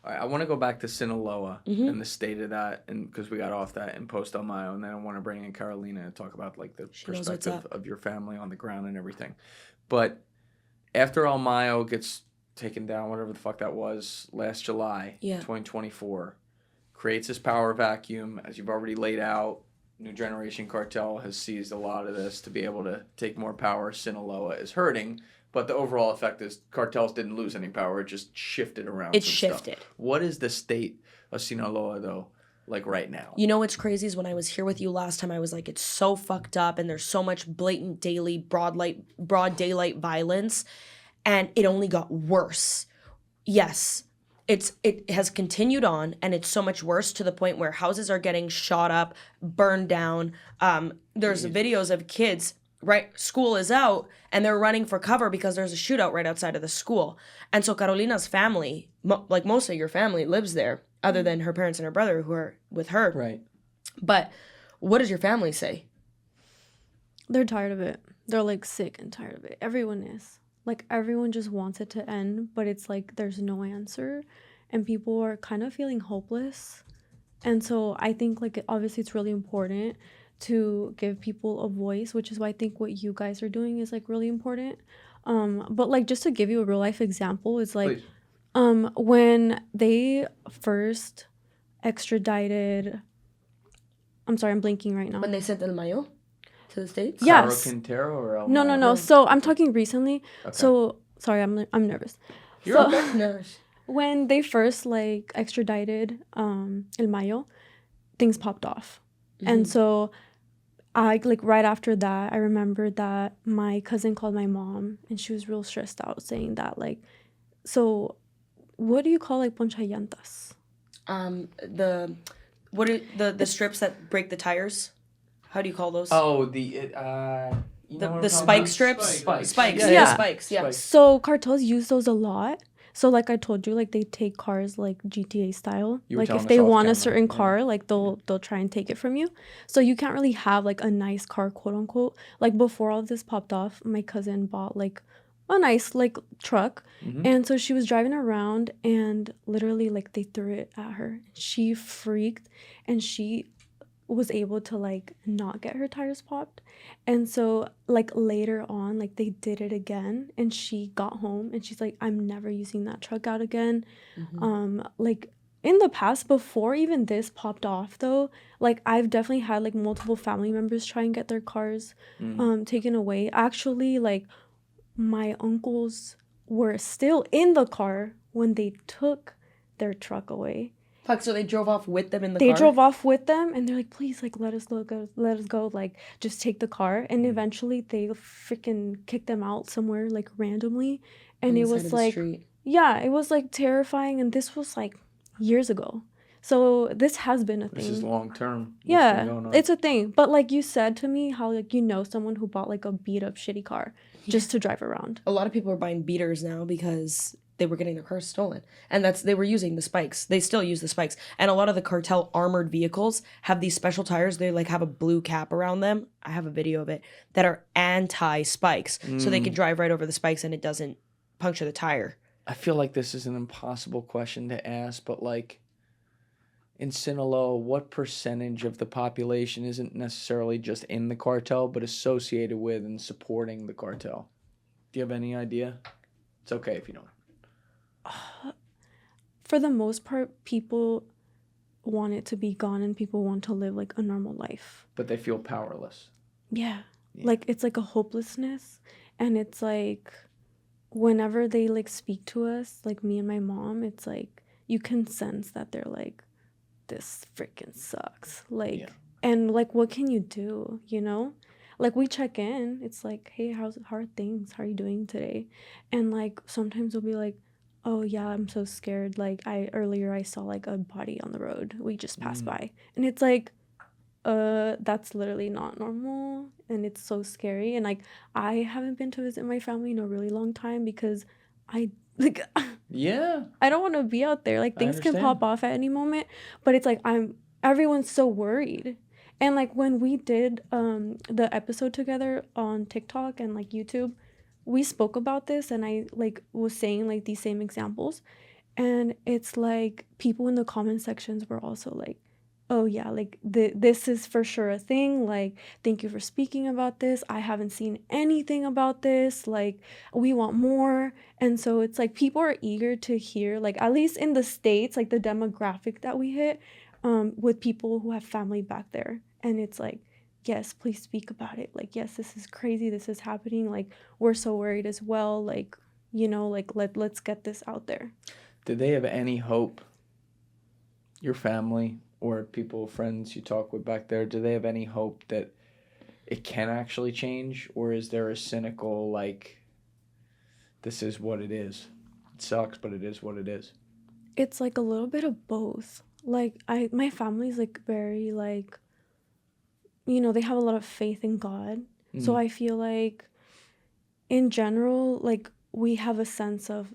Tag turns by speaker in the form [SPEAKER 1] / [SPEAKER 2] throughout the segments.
[SPEAKER 1] All right, I want to go back to Sinaloa and the state of that, and because we got off that in Post El Mayo, and then I want to bring in Carolina and talk about like the perspective of your family on the ground and everything. But after El Mayo gets taken down, whatever the fuck that was, last July, 2024, creates this power vacuum, as you've already laid out. New Generation Cartel has seized a lot of this to be able to take more power. Sinaloa is hurting, but the overall effect is cartels didn't lose any power. It just shifted around. It shifted. Stuff. What is the state of Sinaloa, though, like right now?
[SPEAKER 2] You know what's crazy is when I was here with you last time, I was like, it's so fucked up, and there's so much blatant daily broad daylight violence, and it only got worse. Yes. It has continued on, and it's so much worse to the point where houses are getting shot up, burned down. There's videos of kids, right? School is out, and they're running for cover because there's a shootout right outside of the school. And so Carolina's family, like most of your family, lives there, other than her parents and her brother who are with her.
[SPEAKER 1] Right.
[SPEAKER 2] But what does your family say?
[SPEAKER 3] They're tired of it. They're like sick and tired of it. Everyone is. Like, everyone just wants it to end, but it's like there's no answer, and people are kind of feeling hopeless. And so I think, like, obviously it's really important to give people a voice, which is why I think what you guys are doing is, like, really important. But, like, just to give you a real-life example, is, like, when they first extradited... I'm sorry, I'm blinking right now.
[SPEAKER 2] When they sent El Mayo to the States?
[SPEAKER 3] Yes.
[SPEAKER 1] Quintero or El
[SPEAKER 3] No.
[SPEAKER 1] Mayo?
[SPEAKER 3] So I'm talking recently.
[SPEAKER 1] Okay.
[SPEAKER 3] So sorry, I'm nervous.
[SPEAKER 1] You're okay.
[SPEAKER 2] No.
[SPEAKER 3] When they first like extradited El Mayo, things popped off. And so I like right after that, I remember that my cousin called my mom, and she was real stressed out, saying that like, so what do you call like ponchallantas?
[SPEAKER 2] The strips that break the tires? How do you call those?
[SPEAKER 1] Oh, the
[SPEAKER 2] spike strips? Spikes.
[SPEAKER 3] Yeah.
[SPEAKER 2] Spikes, yeah.
[SPEAKER 3] So cartels use those a lot. So like I told you, like they take cars like GTA style. Like if they want a certain car, like they'll try and take it from you. So you can't really have like a nice car, quote unquote. Like before all of this popped off, my cousin bought like a nice like truck. And so she was driving around, and literally like they threw it at her. She freaked, and she was able to like not get her tires popped. And so like later on, like they did it again, and she got home and she's like, I'm never using that truck out again. Like in the past, before even this popped off though, like I've definitely had like multiple family members try and get their cars taken away. Actually, like my uncles were still in the car when they took their truck away.
[SPEAKER 2] Fuck, so they drove off with them in the car?
[SPEAKER 3] They drove off with them, and they're like, please, like, let us go, like, just take the car. And eventually they freaking kicked them out somewhere, like, randomly. And it was like, yeah, it was like terrifying. And this was like years ago. So this has been a thing.
[SPEAKER 1] This is long term.
[SPEAKER 3] Yeah, it's a thing. But like you said to me, how like you know someone who bought like a beat up shitty car just to drive around.
[SPEAKER 2] A lot of people are buying beaters now because they were getting their cars stolen, and they were using the spikes. They still use the spikes, and a lot of the cartel armored vehicles have these special tires. They like have a blue cap around them. I have a video of it that are anti spikes, so they can drive right over the spikes and it doesn't puncture the tire.
[SPEAKER 1] I feel like this is an impossible question to ask, but like in Sinaloa, what percentage of the population isn't necessarily just in the cartel, but associated with and supporting the cartel? Do you have any idea? It's okay if you don't.
[SPEAKER 3] For the most part, people want it to be gone, and people want to live like a normal life.
[SPEAKER 1] But they feel powerless.
[SPEAKER 3] Yeah. Like it's like a hopelessness, and it's like whenever they like speak to us, like me and my mom, it's like you can sense that they're like, this freaking sucks. Like, and like, what can you do? You know? Like we check in, it's like, hey, how are things? How are you doing today? And like sometimes we'll be like, oh yeah, I'm so scared. Like earlier I saw like a body on the road. We just passed by. And it's like, that's literally not normal, and it's so scary. And like I haven't been to visit my family in a really long time because I like I don't want to be out there. Like things can pop off at any moment, but it's like everyone's so worried. And like when we did the episode together on TikTok and like YouTube, we spoke about this, and I like was saying like these same examples, And it's like people in the comment sections were also like, oh yeah, like this is for sure a thing. Like, thank you for speaking about this. I haven't seen anything about this. Like, we want more. And so it's like people are eager to hear, like, at least in the States, like the demographic that we hit, with people who have family back there. And it's like, yes, please speak about it. Like, yes, this is crazy. This is happening. Like, we're so worried as well. Like, you know, like let's get this out there.
[SPEAKER 1] Did they have any hope, your family or people, friends you talk with back there, do they have any hope that it can actually change? Or is there a cynical, like, this is what it is? It sucks, but it is what it is.
[SPEAKER 3] It's like a little bit of both. Like, my family's like very like, you know, they have a lot of faith in God. Mm-hmm. So I feel like in general, like, we have a sense of,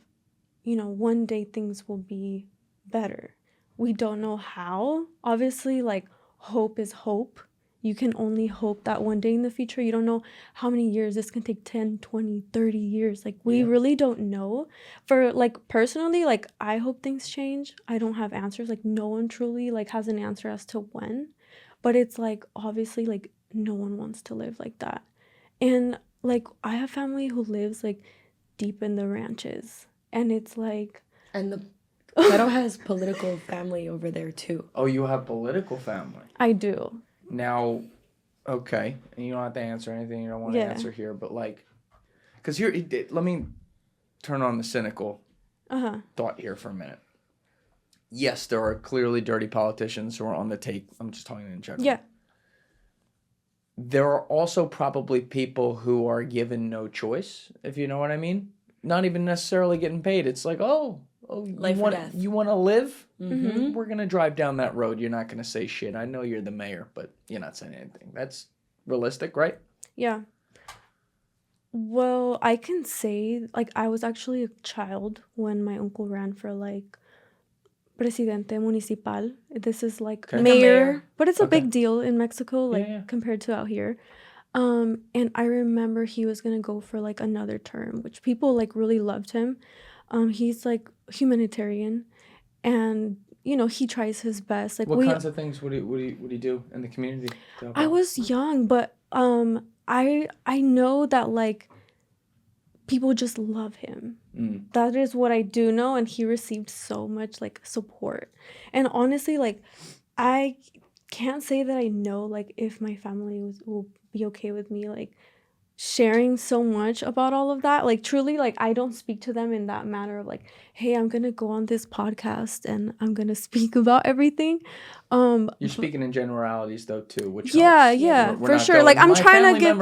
[SPEAKER 3] you know, one day things will be better. We don't know how. Obviously, like, hope is hope. You can only hope that one day in the future. You don't know how many years. This can take 10, 20, 30 years. Like, we really don't know. For, like, personally, like, I hope things change. I don't have answers. Like, no one truly, like, has an answer as to when. But it's, like, obviously, like, no one wants to live like that. And, like, I have family who lives, like, deep in the ranches. And it's like...
[SPEAKER 2] And the Pero has political family over there, too.
[SPEAKER 1] Oh, you have political family?
[SPEAKER 3] I do.
[SPEAKER 1] Now, okay. And you don't have to answer anything you don't want to answer here. But, like... Because here... Let me turn on the cynical thought here for a minute. Yes, there are clearly dirty politicians who are on the take. I'm just talking in general.
[SPEAKER 3] Yeah.
[SPEAKER 1] There are also probably people who are given no choice, if you know what I mean. Not even necessarily getting paid. It's like,
[SPEAKER 2] life or death.
[SPEAKER 1] You want to live?
[SPEAKER 2] Mm-hmm.
[SPEAKER 1] We're going to drive down that road. You're not going to say shit. I know you're the mayor, but you're not saying anything. That's realistic, right?
[SPEAKER 3] Yeah. Well, I can say, like, I was actually a child when my uncle ran for, like, presidente municipal. This is, like, mayor. But it's a big deal in Mexico, like, compared to out here. And I remember he was gonna go for, like, another term, which people, like, really loved him. He's, like, humanitarian, and, you know, he tries his best. Like,
[SPEAKER 1] what kinds of things would he do in the community?
[SPEAKER 3] I was young, but I know that, like, people just love him. That is what I do know, and he received so much, like, support. And honestly, like, I can't say that I know, like, if my family will be okay with me, like, sharing so much about all of that. Like, truly, like, I don't speak to them in that manner of, like, hey, I'm gonna go on this podcast and I'm gonna speak about everything.
[SPEAKER 1] You're speaking in generalities though too, which
[SPEAKER 3] helps. For sure. Like, I'm trying to give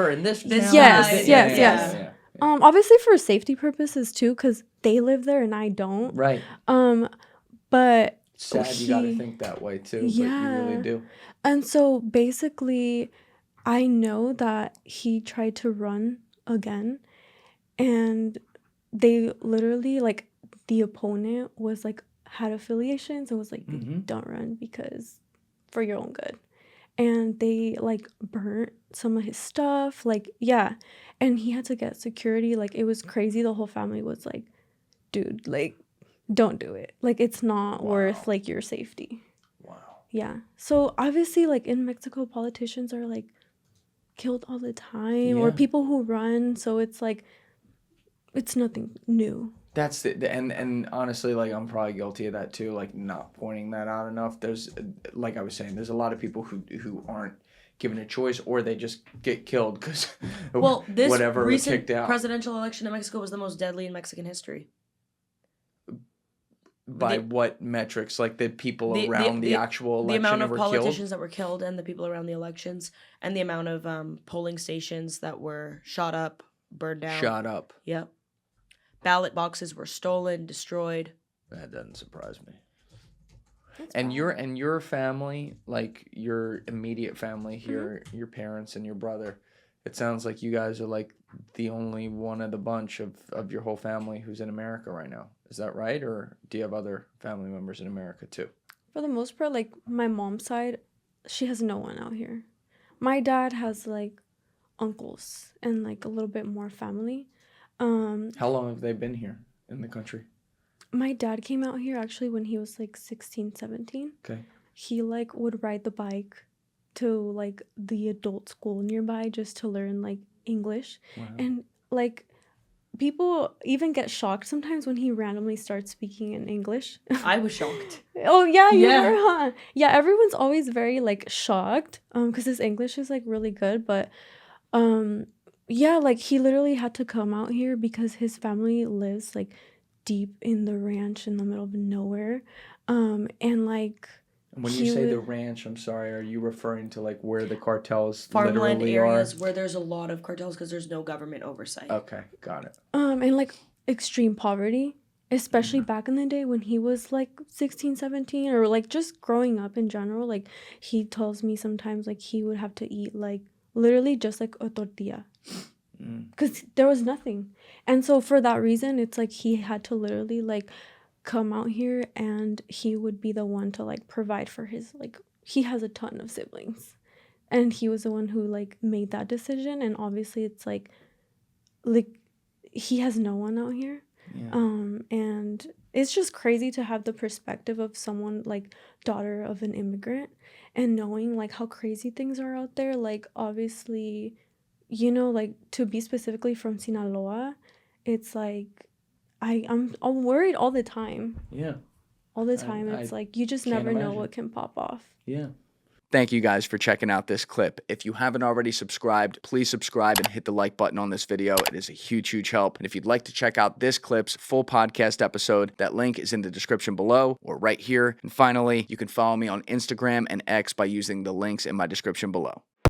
[SPEAKER 3] yes. Obviously for safety purposes too, because they live there and I don't.
[SPEAKER 1] Right.
[SPEAKER 3] But
[SPEAKER 1] sad you gotta think that way too, but you really do.
[SPEAKER 3] And so basically, I know that he tried to run again, and they literally, like, the opponent was, like, had affiliations and was like, don't run because for your own good. And they, like, burnt some of his stuff, like, and he had to get security. Like, it was crazy. The whole family was like, dude, like, don't do it. Like, it's not worth, like, your safety.
[SPEAKER 1] Wow.
[SPEAKER 3] Yeah. So obviously, like, in Mexico, politicians are, like, killed all the time, or people who run. So it's like, it's nothing new.
[SPEAKER 1] That's the and honestly, like, I'm probably guilty of that too, like, not pointing that out enough. There's, like I was saying, there's a lot of people who aren't given a choice, or they just get killed because
[SPEAKER 2] this
[SPEAKER 1] whatever
[SPEAKER 2] recent
[SPEAKER 1] kicked out.
[SPEAKER 2] Presidential election in Mexico was the most deadly in Mexican history.
[SPEAKER 1] By what metrics? Like, the people around the actual election
[SPEAKER 2] the amount of
[SPEAKER 1] were
[SPEAKER 2] politicians
[SPEAKER 1] killed?
[SPEAKER 2] that were killed, and the people around the elections, and the amount of polling stations that were shot up, burned down.
[SPEAKER 1] Shot up.
[SPEAKER 2] Yep. Ballot boxes were stolen, destroyed.
[SPEAKER 1] That doesn't surprise me. And your family, like, your immediate family here, your parents and your brother, it sounds like you guys are, like, the only one of the bunch of your whole family who's in America right now. Is that right? Or do you have other family members in America too?
[SPEAKER 3] For the most part, like, my mom's side, she has no one out here. My dad has, like, uncles and, like, a little bit more family.
[SPEAKER 1] How long have they been here in the country?
[SPEAKER 3] my dad came out here actually when he was like 16, 17.
[SPEAKER 1] Okay.
[SPEAKER 3] He like would ride the bike to like the adult school nearby just to learn like English. Wow. And like people even get shocked sometimes when he randomly starts speaking in English.
[SPEAKER 2] I was shocked.
[SPEAKER 3] Oh yeah, you were, huh? Yeah, everyone's always very like shocked because his English is like really good, but yeah, like he literally had to come out here because his family lives like deep in the ranch in the middle of nowhere. And like
[SPEAKER 1] when you say the ranch, I'm sorry, are you referring to like where the cartels
[SPEAKER 2] farmland
[SPEAKER 1] literally
[SPEAKER 2] areas
[SPEAKER 1] are?
[SPEAKER 2] Where there's a lot of cartels because there's no government oversight.
[SPEAKER 1] Okay, got it.
[SPEAKER 3] And like extreme poverty, especially back in the day when he was like 16, 17, or like just growing up in general. Like he tells me sometimes like he would have to eat like literally just like a tortilla because there was nothing. And so for that reason, it's like he had to literally like come out here and he would be the one to like provide for his, like he has a ton of siblings and he was the one who like made that decision. And obviously it's like he has no one out here. And it's just crazy to have the perspective of someone like daughter of an immigrant and knowing like how crazy things are out there. Like obviously, you know, like to be specifically from Sinaloa, it's like I'm worried all the time. Yeah. All the time. It's like you just never know what can pop off.
[SPEAKER 1] Yeah. Thank you guys for checking out this clip. If you haven't already subscribed, please subscribe and hit the like button on this video. It is a huge, huge help. And if you'd like to check out this clip's full podcast episode, that link is in the description below or right here. And finally, you can follow me on Instagram and X by using the links in my description below.